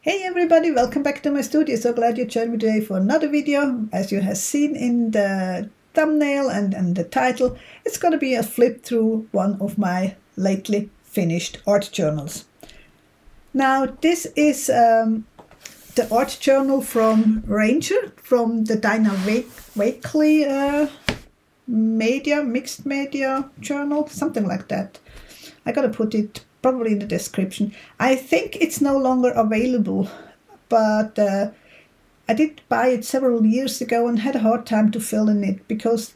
Hey everybody, welcome back to my studio. So glad you joined me today for another video. As you have seen in the thumbnail and the title, it's going to be a flip through one of my lately finished art journals. Now this is the art journal from Ranger, from the Dina Wakley mixed media journal, something like that. I gotta put it probably in the description. I think it's no longer available, but I did buy it several years ago and had a hard time to fill in it, because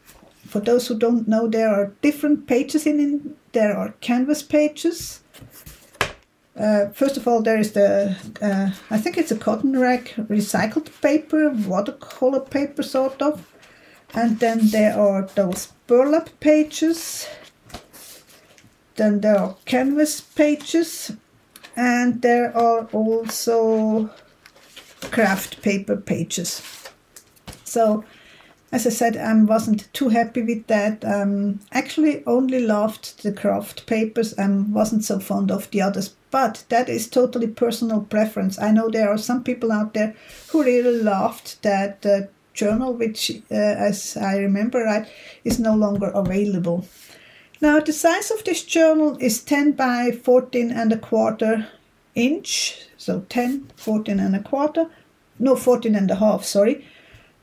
for those who don't know, there are different pages in it. There are canvas pages. First of all, there is the, I think it's a cotton rag recycled paper, watercolor paper sort of. And then there are those burlap pages. Then there are canvas pages, and there are also kraft paper pages. So, as I said, I wasn't too happy with that. Actually only loved the kraft papers and wasn't so fond of the others, but that is totally personal preference. I know there are some people out there who really loved that journal, which, as I remember right, is no longer available. Now the size of this journal is 10 by 14¼ inch, so 10, 14¼ no, 14½, sorry,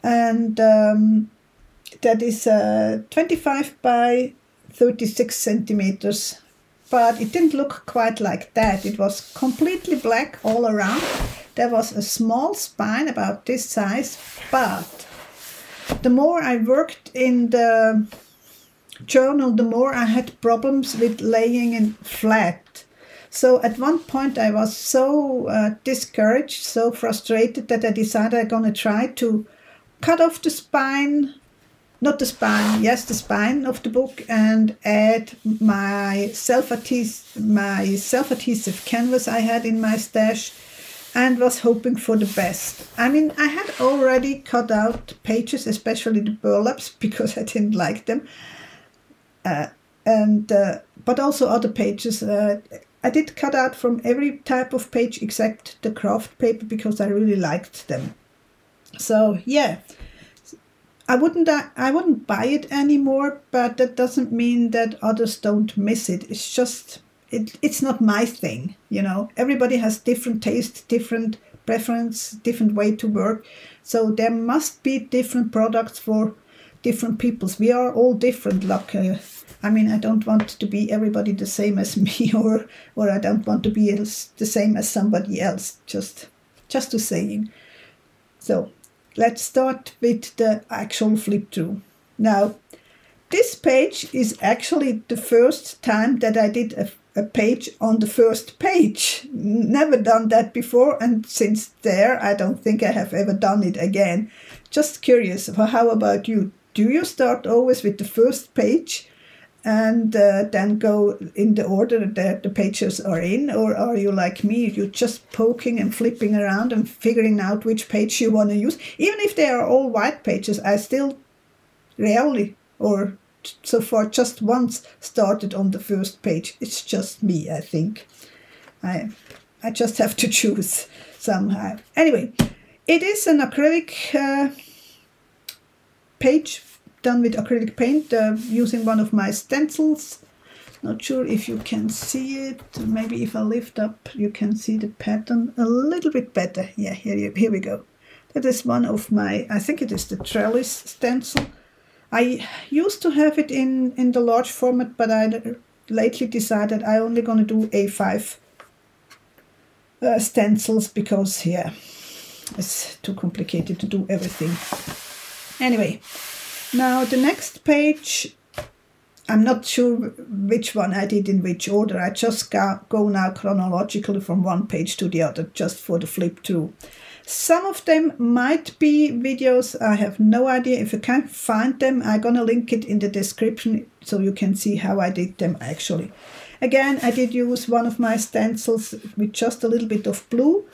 and that is 25 by 36 centimeters, but it didn't look quite like that. It was completely black all around. There was a small spine about this size, but the more I worked in the journal, the more I had problems with laying it flat. So at one point I was so discouraged, so frustrated, that I decided I'm going to try to cut off the spine, not the spine, yes, the spine of the book, and add my self-adhesive canvas I had in my stash, and was hoping for the best. I mean, I had already cut out pages, especially the burlaps, because I didn't like them. But also other pages. I did cut out from every type of page except the kraft paper, because I really liked them. So yeah, I wouldn't buy it anymore, but that doesn't mean that others don't miss it. It's just it's not my thing, you know. Everybody has different taste, different preference, different way to work. So there must be different products for different peoples. We are all different. Like, I mean, I don't want to be everybody the same as me, or I don't want to be the same as somebody else. Just to saying. So let's start with the actual flip through. Now, this page is actually the first time that I did a page on the first page. Never done that before, and since there, I don't think I have ever done it again. Just curious, how about you? Do you start always with the first page and then go in the order that the pages are in? Or are you like me, you're just poking and flipping around and figuring out which page you want to use? Even if they are all white pages, I still rarely, or so far just once, started on the first page. It's just me, I think. I just have to choose somehow. Anyway, it is an acrylic page done with acrylic paint, using one of my stencils. Not sure if you can see it. Maybe if I lift up you can see the pattern a little bit better. Yeah, here we go. That is one of my, I think it is the trellis stencil. I used to have it in the large format, but I lately decided I only gonna do A5 stencils, because yeah, it's too complicated to do everything. Anyway, now the next page, I'm not sure which one I did in which order. I just go now chronologically from one page to the other, just for the flip through. Some of them might be videos, I have no idea. If you can't find them, I'm gonna link it in the description so you can see how I did them actually. Again, I did use one of my stencils with just a little bit of blue.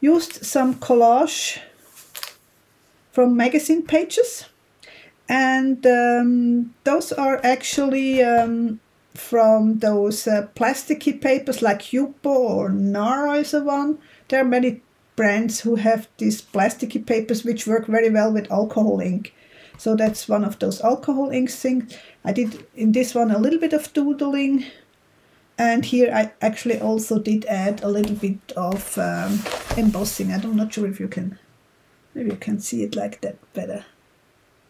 Used some collage from magazine pages, and those are actually from those plasticky papers like Yupo or Nara is a one. There are many brands who have these plasticky papers which work very well with alcohol ink. So that's one of those alcohol ink things. I did in this one a little bit of doodling, and here I actually also did add a little bit of embossing. I'm not sure if you can, maybe you can see it like that better.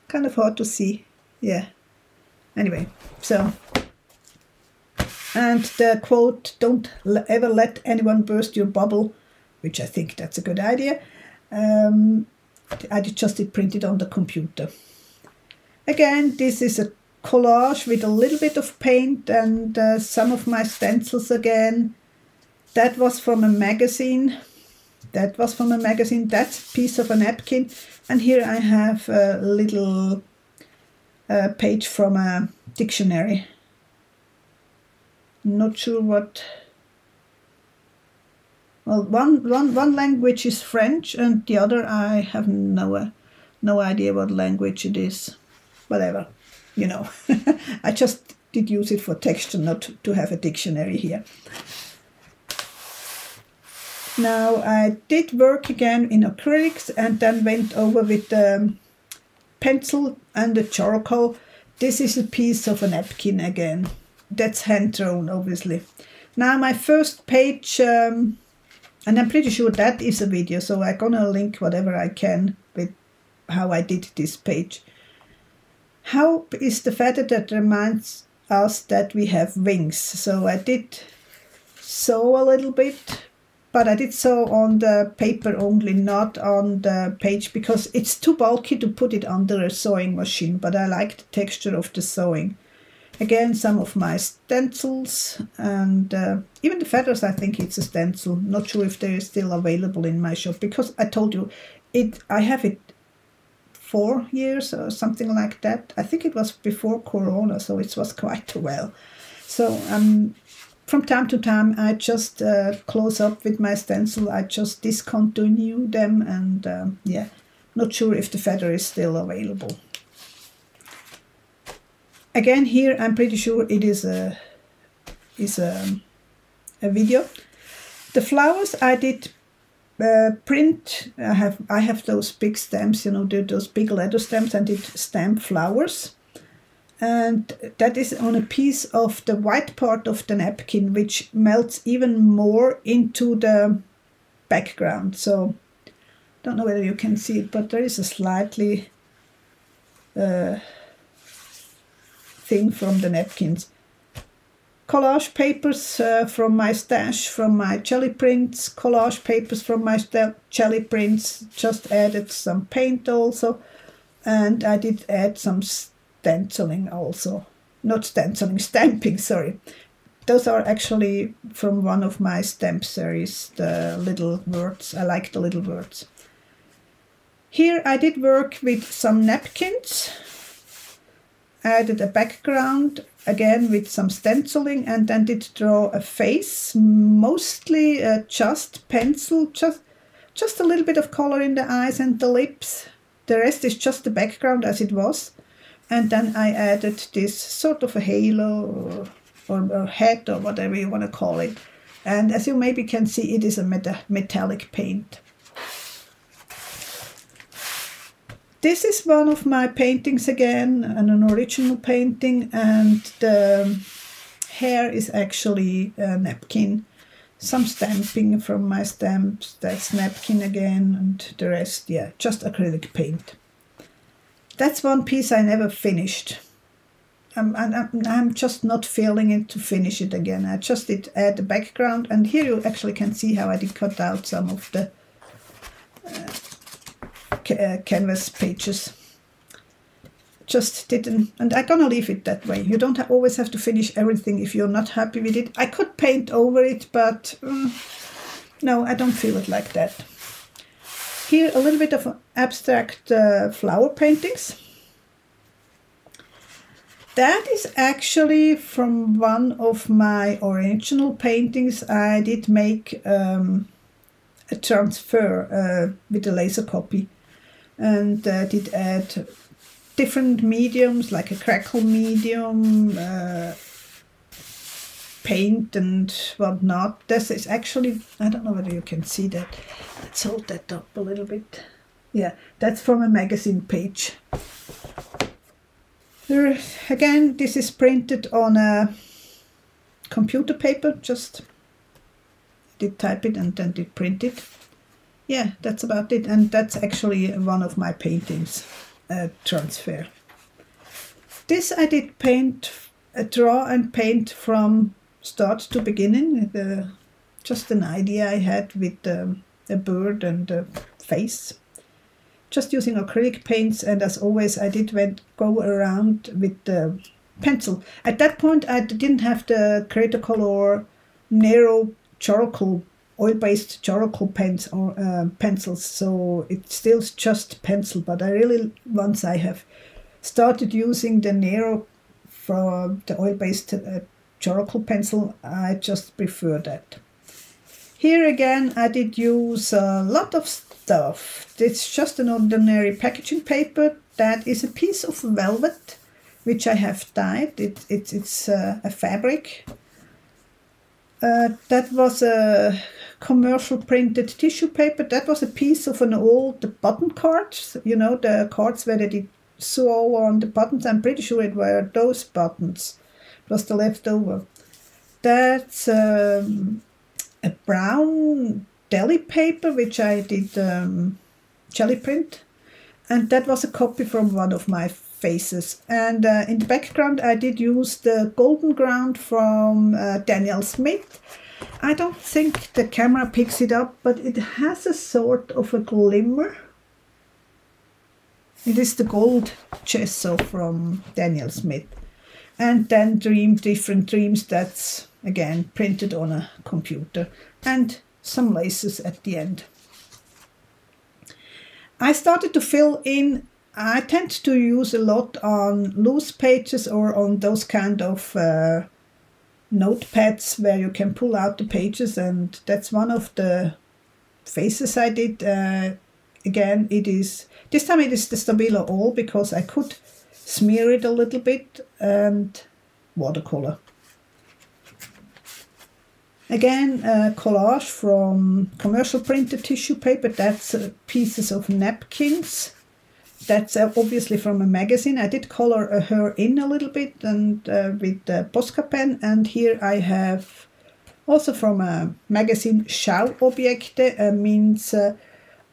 Kind of hard to see, yeah. Anyway, so, and the quote, "Don't ever let anyone burst your bubble," which I think that's a good idea. I just did print it on the computer. Again, this is a collage with a little bit of paint and some of my stencils again. That was from a magazine. That's a piece of a napkin. And here I have a little page from a dictionary. Not sure what... Well, one language is French and the other I have no idea what language it is. Whatever, you know. I just did use it for texture, not to have a dictionary here. Now I did work again in acrylics and then went over with the pencil and the charcoal. This is a piece of a napkin again. That's hand drawn, obviously. Now my first page, and I'm pretty sure that is a video, so I'm gonna link whatever I can with how I did this page. How is the feather that reminds us that we have wings? So I did sew a little bit, but I did sew on the paper only, not on the page, because it's too bulky to put it under a sewing machine, but I like the texture of the sewing. Again, some of my stencils, and even the feathers, I think it's a stencil. Not sure if they're still available in my shop, because I told you, I have it 4 years or something like that. I think it was before Corona, so it was quite well. So from time to time I just close up with my stencil. I just discontinue them, and yeah, not sure if the feather is still available. Again, here I'm pretty sure it is a video. The flowers I did print. I have those big stamps, you know, those big leather stamps, and did stamp flowers. And that is on a piece of the white part of the napkin, which melts even more into the background. So, don't know whether you can see it, but there is a slightly thing from the napkins. Collage papers from my stash, from my jelly prints. Collage papers from my jelly prints. Just added some paint also. And I did add some stenciling also. Not stenciling, stamping, sorry. Those are actually from one of my stamp series, the little words. I like the little words. Here I did work with some napkins. Added a background, again with some stenciling, and then did draw a face, mostly just pencil, just a little bit of color in the eyes and the lips. The rest is just the background as it was. And then I added this sort of a halo or hat or whatever you want to call it. And as you maybe can see, it is a metallic paint. This is one of my paintings again, an original painting, and the hair is actually a napkin. Some stamping from my stamps, that's napkin again, and the rest, yeah, just acrylic paint. That's one piece I never finished. I'm just not feeling it to finish it again. I just did add the background, and here you actually can see how I did cut out some of the canvas pages. Just didn't, and I'm gonna leave it that way. You don't always have to finish everything if you're not happy with it. I could paint over it, but no, I don't feel it like that. Here a little bit of abstract flower paintings. That is actually from one of my original paintings. I did make a transfer with a laser copy, and did add different mediums like a crackle medium, paint and whatnot. This is actually, I don't know whether you can see that. Let's hold that up a little bit. Yeah, that's from a magazine page. Again, this is printed on a computer paper, just did type it and then did print it. Yeah, that's about it, and that's actually one of my paintings, transfer. This I did paint, draw and paint from start to beginning, just an idea I had with a bird and a face. Just using acrylic paints, and as always I did go around with the pencil. At that point I didn't have the watercolor narrow charcoal, oil-based charcoal pens or pencils, so it's still just pencil, but I really, once I have started using the narrow from the oil-based charcoal pencil, I just prefer that. Here again I did use a lot of stuff. It's just an ordinary packaging paper. That is a piece of velvet which I have dyed. It's a fabric. That was a commercial printed tissue paper. That was a piece of an old button card. You know, the cards where they did sew on the buttons. I'm pretty sure it were those buttons. It was the leftover. That's a brown deli paper which I did jelly print, and that was a copy from one of my faces. And in the background I did use the golden ground from Daniel Smith. I don't think the camera picks it up, but it has a sort of a glimmer. It is the gold gesso from Daniel Smith. And then different dreams, that's again printed on a computer, and some laces at the end. I started to fill in. I tend to use a lot on loose pages or on those kind of notepads where you can pull out the pages, and that's one of the faces I did. Again, this time it is the Stabilo All, because I could smear it a little bit, and watercolor. Again, collage from commercial printed tissue paper. That's pieces of napkins. That's obviously from a magazine. I did color her in a little bit, and with the Posca pen. And here I have also from a magazine, Schauobjekte, means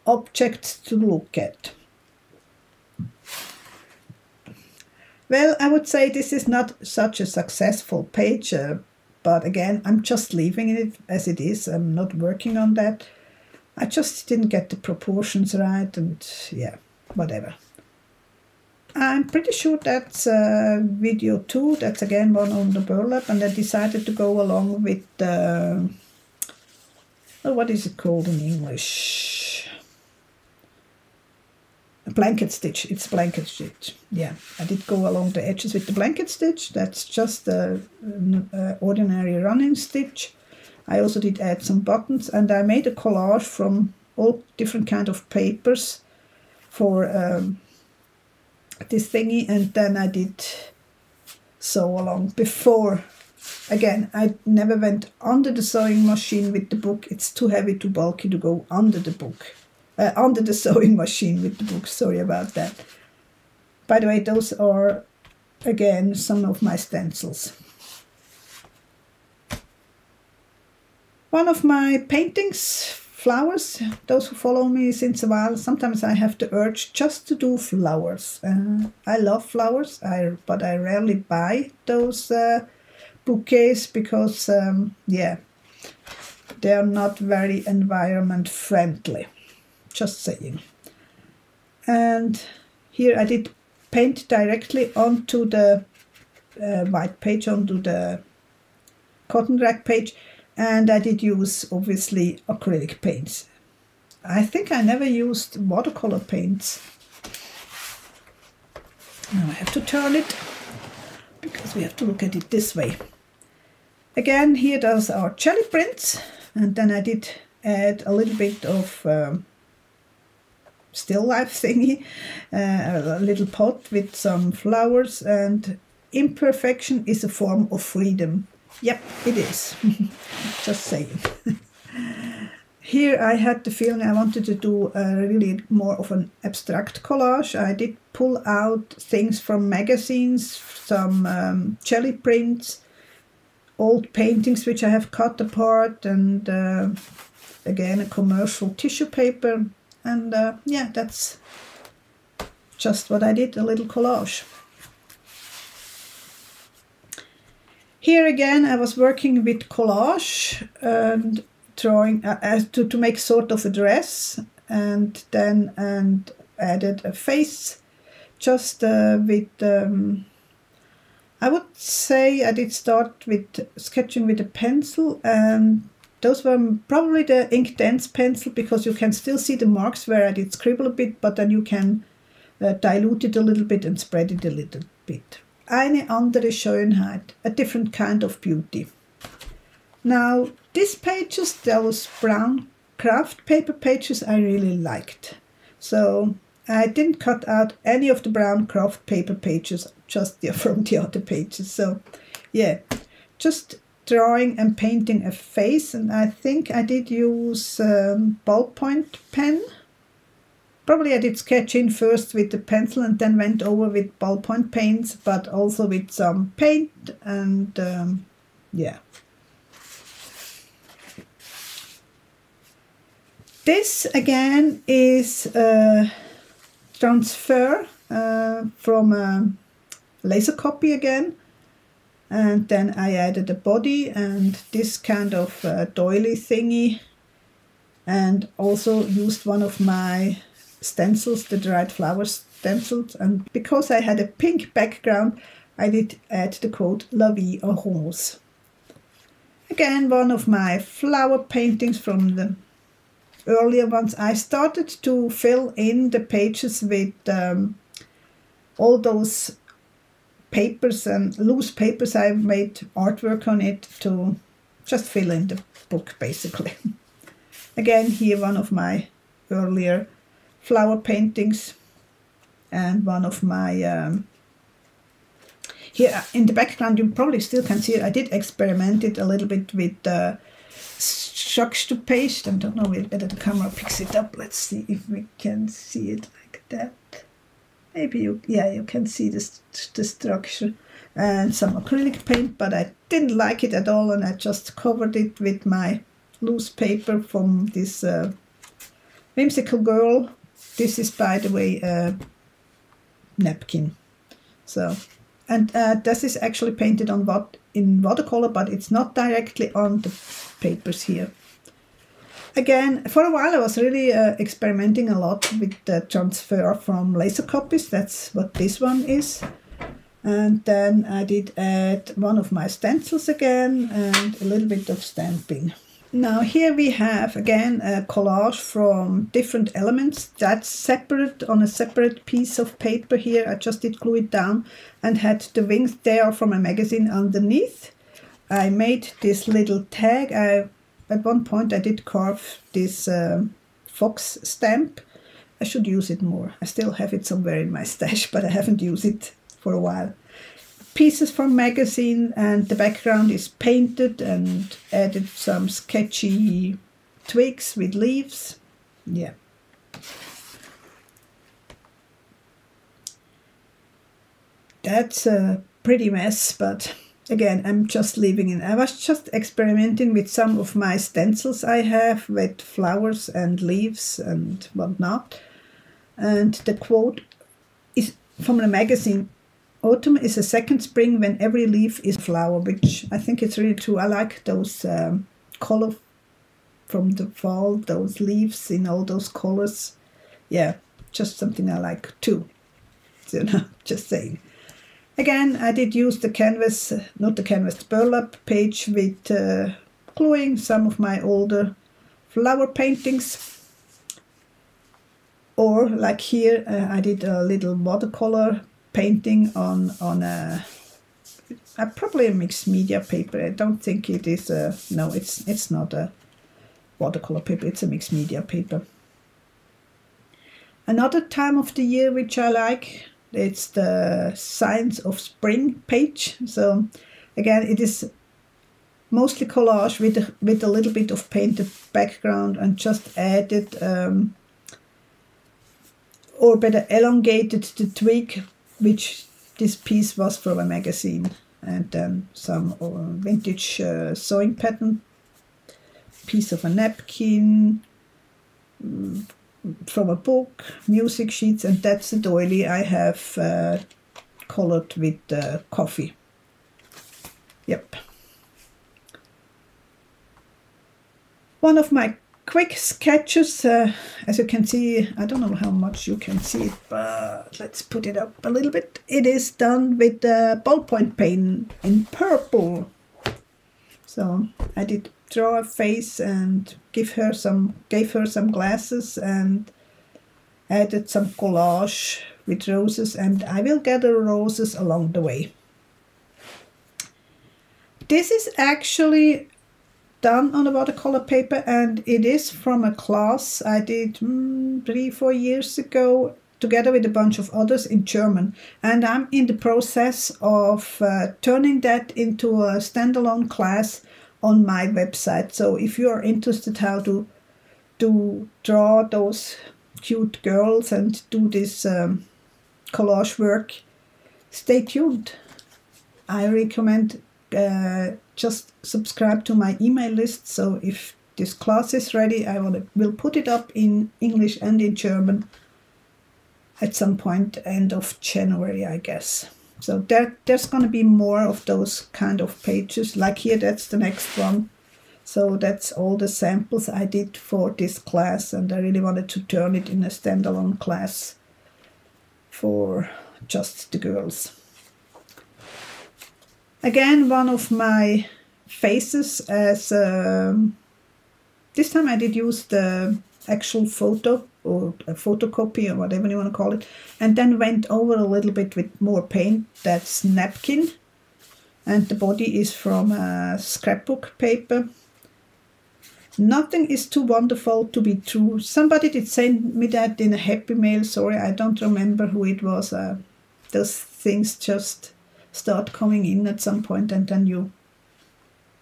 objects to look at. Well, I would say this is not such a successful page, but again, I'm just leaving it as it is. I'm not working on that. I just didn't get the proportions right, and yeah, whatever. I'm pretty sure that's video 2. That's again one on the burlap, and I decided to go along with the, what is it called in English? A blanket stitch. It's blanket stitch. Yeah, I did go along the edges with the blanket stitch. That's just an ordinary running stitch. I also did add some buttons, and I made a collage from all different kind of papers for this thingy, and then I did sew along. Before, again, I never went under the sewing machine with the book. It's too heavy, too bulky to go under the book. Under the sewing machine with the book, sorry about that. By the way, those are, again, some of my stencils. One of my paintings, flowers, those who follow me since a while, sometimes I have the urge just to do flowers. I love flowers, but I rarely buy those bouquets because, yeah, they're not very environment friendly. Just saying. And here I did paint directly onto the white page, onto the cotton rag page, and I did use obviously acrylic paints. I think I never used watercolor paints. Now I have to turn it because we have to look at it this way. Again, here those are jelly prints, and then I did add a little bit of still life thingy, a little pot with some flowers, and imperfection is a form of freedom. Yep, it is. Just saying. Here I had the feeling I wanted to do really more of an abstract collage. I did pull out things from magazines, some jelly prints, old paintings which I have cut apart, and again a commercial tissue paper. And yeah, that's just what I did, a little collage. Here again I was working with collage and drawing to make sort of a dress, and then added a face just with I would say I did start with sketching with a pencil, and those were probably the ink dense pencil, because you can still see the marks where I did scribble a bit, but then you can dilute it a little bit and spread it a little bit. Eine andere Schönheit, a different kind of beauty. Now, these pages, those brown kraft paper pages, I really liked. So I didn't cut out any of the brown kraft paper pages, just from the other pages. So yeah, just drawing and painting a face, and I think I did use ballpoint pen. Probably I did sketch in first with the pencil and then went over with ballpoint paints, but also with some paint, and yeah. This again is a transfer from a laser copy again, and then I added a body and this kind of doily thingy, and also used one of my stencils, the dried flower stencils, and because I had a pink background I did add the quote "La vie en rose." Again, one of my flower paintings from the earlier ones. I started to fill in the pages with all those papers and loose papers. I made artwork on it to just fill in the book basically. Again, here one of my earlier flower paintings, and one of my here in the background you probably still can see it. I did experiment it a little bit with structure paste. I don't know whether the camera picks it up. Let's see if we can see it like that. Maybe you can see the structure, and some acrylic paint, but I didn't like it at all, and I just covered it with my loose paper from this Whimsical girl. This is, by the way, a napkin. So, and this is actually painted on in watercolor, but it's not directly on the papers here. Again, for a while I was really experimenting a lot with the transfer from laser copies. That's what this one is. And then I did add one of my stencils again and a little bit of stamping. Now here we have again a collage from different elements. That's separate on a separate piece of paper here. I just did glue it down and had the wings there from a magazine underneath. I made this little tag. At one point I did carve this fox stamp. I should use it more. I still have it somewhere in my stash, but I haven't used it for a while. Pieces from magazine, and the background is painted, and added some sketchy twigs with leaves. Yeah. That's a pretty mess, but again, I'm just leaving it. I was just experimenting with some of my stencils I have with flowers and leaves and whatnot. And the quote is from the magazine, "Autumn is a second spring when every leaf is a flower," which I think it's really true. I like those color from the fall, those leaves in all those colors. Yeah, just something I like too. So, no, just saying. Again, I did use the canvas, not the canvas, the burlap page with gluing some of my older flower paintings. Or like here, I did a little watercolor painting on a probably a mixed media paper. I don't think it is a, no, it's not a watercolor paper, it's a mixed media paper. Another time of the year which I like, it's the Signs of Spring page. So again, it is mostly collage with a little bit of painted background, and just added or better elongated the twig, which this piece was from a magazine, and then some vintage sewing pattern, piece of a napkin, from a book, music sheets, and that's the doily I have colored with coffee. Yep. One of my quick sketches, as you can see, I don't know how much you can see it, but let's put it up a little bit. It is done with ballpoint pen in purple. So I did draw a face and gave her some glasses, and added some collage with roses, and I will gather roses along the way. This is actually done on a watercolor paper, and it is from a class I did 3-4 years ago together with a bunch of others in German, and I'm in the process of turning that into a standalone class on my website. So if you are interested how to draw those cute girls and do this collage work, stay tuned. I recommend just subscribe to my email list, so if this class is ready, I will put it up in English and in German at some point end of January, I guess. So there's going to be more of those kind of pages, like here, that's the next one. So that's all the samples I did for this class, and I really wanted to turn it in a standalone class for just the girls. Again, one of my faces, as this time I did use the actual photo or a photocopy or whatever you want to call it, and then went over a little bit with more paint. That's napkin, and the body is from a scrapbook paper. Nothing is too wonderful to be true. Somebody did send me that in a happy mail. Sorry, I don't remember who it was. Those things just start coming in at some point, and then you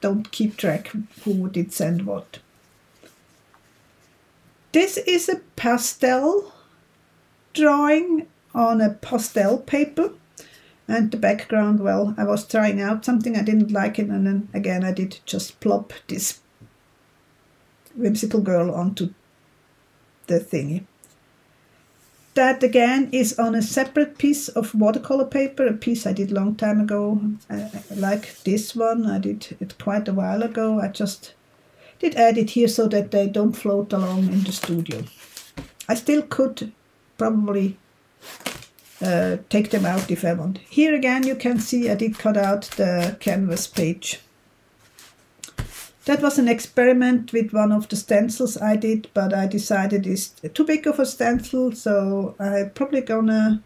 don't keep track who did send what. This is a pastel drawing on a pastel paper, and the background, well, I was trying out something, I didn't like it, and then again I did just plop this whimsical girl onto the thingy. That again is on a separate piece of watercolor paper, a piece I did a long time ago. Like this one, I did it quite a while ago. I just did add it here so that they don't float along in the studio. I still could probably take them out if I want. Here again you can see I did cut out the canvas page. That was an experiment with one of the stencils I did, but I decided it's too big of a stencil, so I'm probably gonna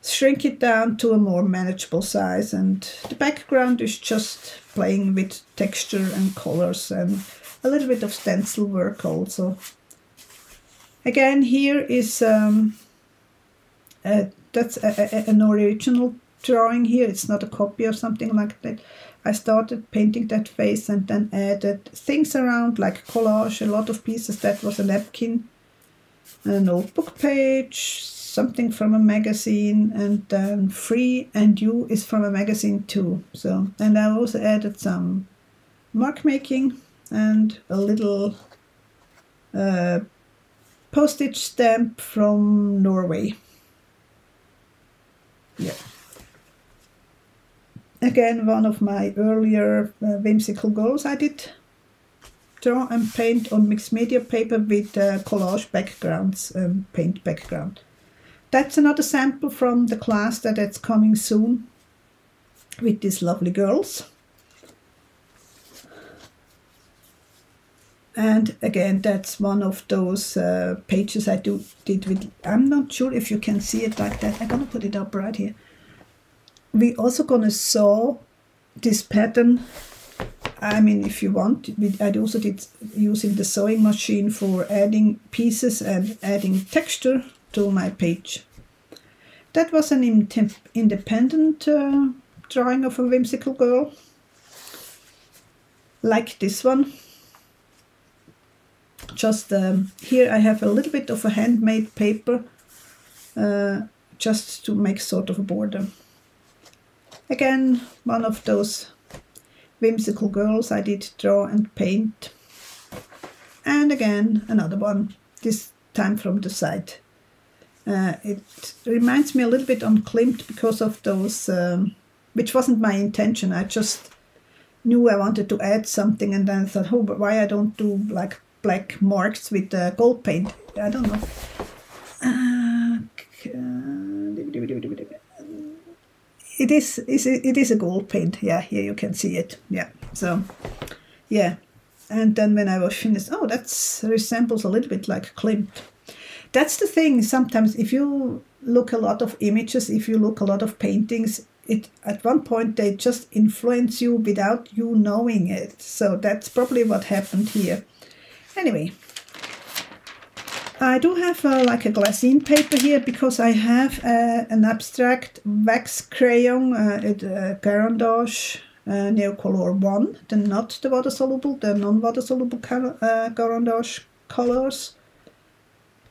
shrink it down to a more manageable size, and the background is just playing with texture and colors and a little bit of stencil work also. Again, here is that's an original drawing here, it's not a copy or something like that. I started painting that face and then added things around like collage, a lot of pieces. That was a napkin, a notebook page, something from a magazine, and then Free and You is from a magazine too. So, and I also added some mark making and a little postage stamp from Norway. Yeah. Again, one of my earlier whimsical goals, I did draw and paint on mixed media paper with collage backgrounds and paint background. That's another sample from the class that's coming soon with these lovely girls. And again, that's one of those pages I did with, I'm not sure if you can see it like that. I'm gonna put it up right here. We also gonna sew this pattern. I mean, if you want, I also did using the sewing machine for adding pieces and adding texture to my page. That was an independent drawing of a whimsical girl. like this one. Just here I have a little bit of a handmade paper, just to make sort of a border. Again, one of those whimsical girls I did draw and paint. And again, another one, this time from the side. It reminds me a little bit on Klimt because of those, which wasn't my intention. I just knew I wanted to add something, and then I thought, oh, but why I don't do like black marks with gold paint? I don't know. It is a gold paint. Yeah, here you can see it. Yeah, so yeah. And then when I was finished, oh, that resembles a little bit like Klimt. That's the thing. Sometimes if you look a lot of images, if you look a lot of paintings, at one point they just influence you without you knowing it. So that's probably what happened here. Anyway, I do have like a glassine paper here because I have an abstract wax crayon, Garandage Neocolor 1, not the water-soluble, the non-water-soluble Garandage colors.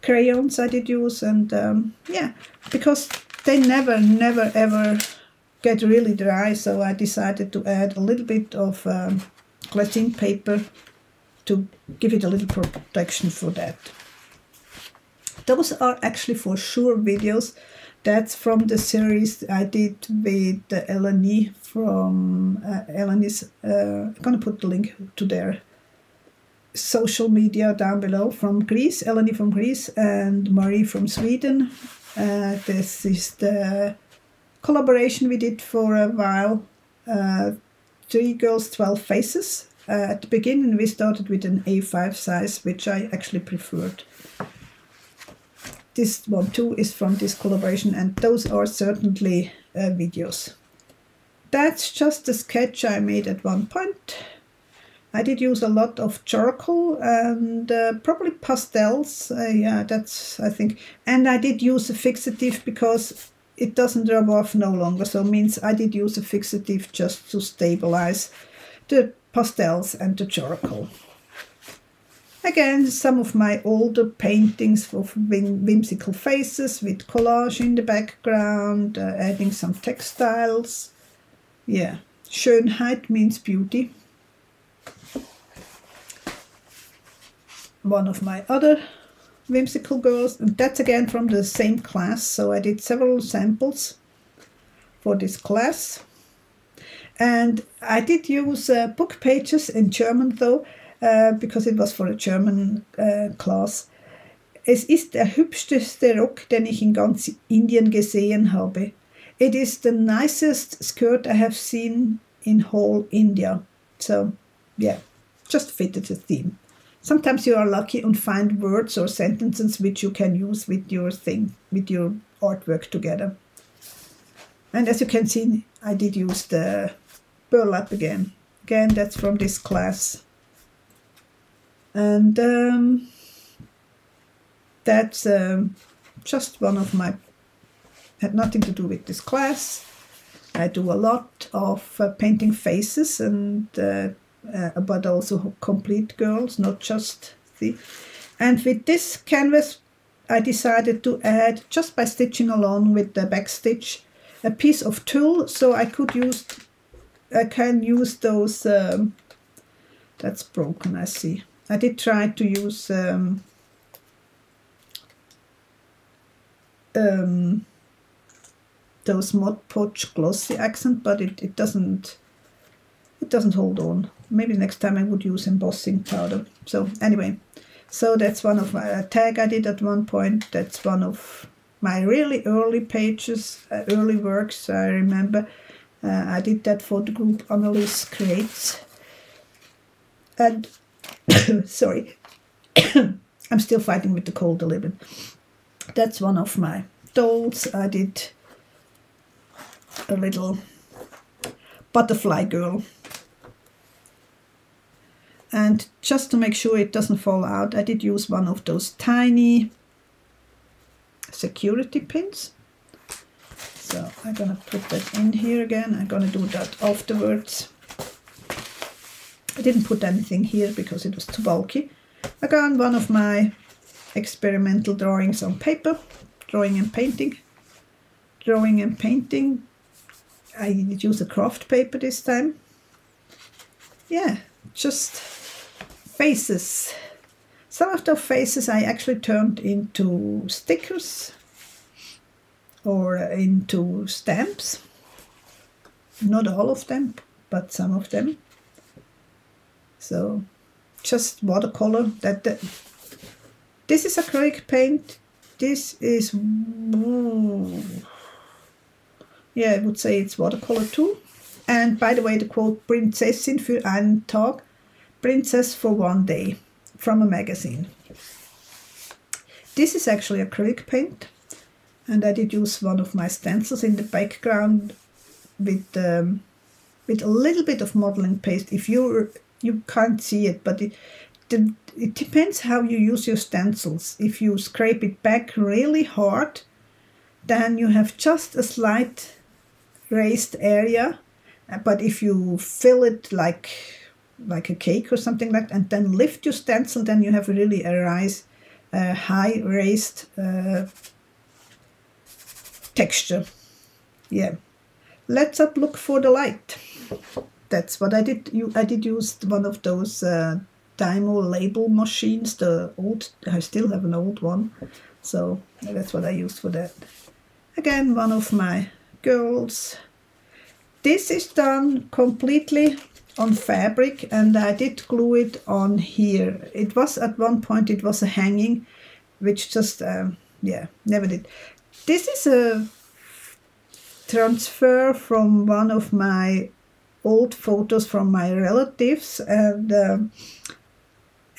Crayons I did use, and yeah, because they never ever get really dry, so I decided to add a little bit of glassine paper to give it a little protection for that. Those are actually for sure videos. That's from the series I did with Eleni from Eleni's. I'm gonna put the link to their social media down below, from Greece, Eleni from Greece and Marie from Sweden. This is the collaboration we did for a while, 3 Girls 12 Faces. At the beginning we started with an A5 size, which I actually preferred. This one too is from this collaboration, and those are certainly videos. That's just a sketch I made at one point. I did use a lot of charcoal and probably pastels, yeah, that's, I think. And I did use a fixative because it doesn't rub off no longer, so it means I did use a fixative just to stabilize the pastels and the charcoal. Again, some of my older paintings of whimsical faces with collage in the background, adding some textiles. Yeah, Schönheit means beauty. One of my other whimsical girls, and that's again from the same class, so I did several samples for this class. And I did use book pages in German though, because it was for a German class. Es ist der hübscheste Rock, den ich in ganz Indien gesehen habe. It is the nicest skirt I have seen in whole India. So yeah, just fitted the theme. Sometimes you are lucky and find words or sentences which you can use with your thing, with your artwork together. And as you can see, I did use the burlap again. Again, that's from this class. And that's just one of my, had nothing to do with this class. I do a lot of painting faces and but also complete girls, not just the. And with this canvas, I decided to add, just by stitching along with the back stitch, a piece of tulle, so I can use those. That's broken, I see. I did try to use those Mod Podge glossy accent, but it doesn't hold on. Maybe next time I would use embossing powder. So anyway, so that's one of my tag I did at one point. That's one of my really early pages, early works. I remember I did that for the group Annalise Creates. And sorry, I'm still fighting with the cold a little bit. That's one of my dolls. I did a little butterfly girl. And just to make sure it doesn't fall out, I did use one of those tiny security pins. So I'm gonna put that in here again. I'm gonna do that afterwards. I didn't put anything here because it was too bulky. Again, one of my experimental drawings on paper, drawing and painting. Drawing and painting. I did use a kraft paper this time. Yeah, just faces. Some of the faces I actually turned into stickers or into stamps. Not all of them, but some of them. So just watercolor. This is acrylic paint. This is, yeah, I would say it's watercolor too. And by the way, the quote "Prinzessin für einen Tag," princess for one day, from a magazine. This is actually acrylic paint, and I did use one of my stencils in the background with a little bit of modeling paste. If you can't see it, but it depends how you use your stencils. If you scrape it back really hard, then you have just a slight raised area. But if you fill it like a cake or something like that, and then lift your stencil, then you have really a high raised texture. Yeah, let's up look for the light. That's what I did. I did use one of those Dina label machines. I still have an old one, so that's what I used for that. Again, one of my girls. This is done completely on fabric, and I did glue it on here. It was at one point, it was a hanging, which just, yeah, never did. This is a transfer from one of my old photos from my relatives, and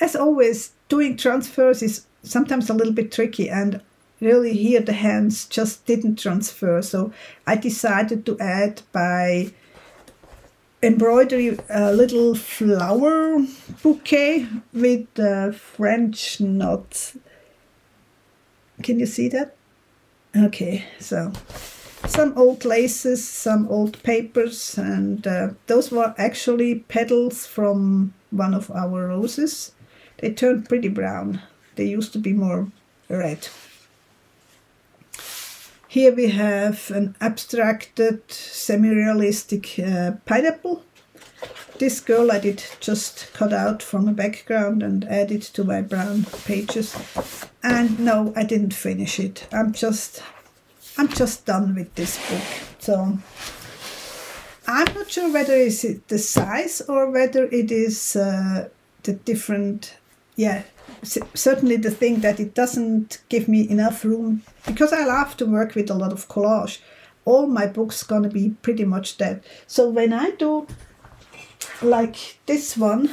as always, doing transfers is sometimes a little bit tricky, and really here the hands just didn't transfer, so I decided to add by embroidery a little flower bouquet with French knots. Can you see that? Okay, so some old laces, some old papers, and those were actually petals from one of our roses. They turned pretty brown. They used to be more red. Here we have an abstracted, semi-realistic pineapple. This girl I did just cut out from a background and add it to my brown pages. And no, I didn't finish it. I'm just done with this book. So I'm not sure whether it's the size or whether it is the different, yeah, certainly the thing that it doesn't give me enough room, because I love to work with a lot of collage. All my books gonna be pretty much that. So when I do like this one,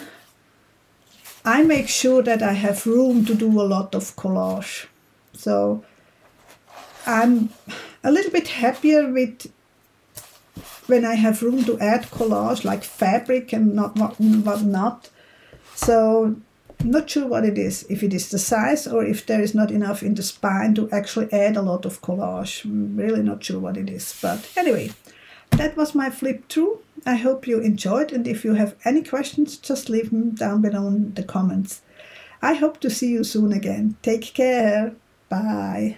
I make sure that I have room to do a lot of collage. So I'm a little bit happier with when I have room to add collage, like fabric and whatnot. So I'm not sure what it is, if it is the size or if there is not enough in the spine to actually add a lot of collage. I'm really not sure what it is. But anyway, that was my flip through. I hope you enjoyed, and if you have any questions, just leave them down below in the comments. I hope to see you soon again. Take care. Bye.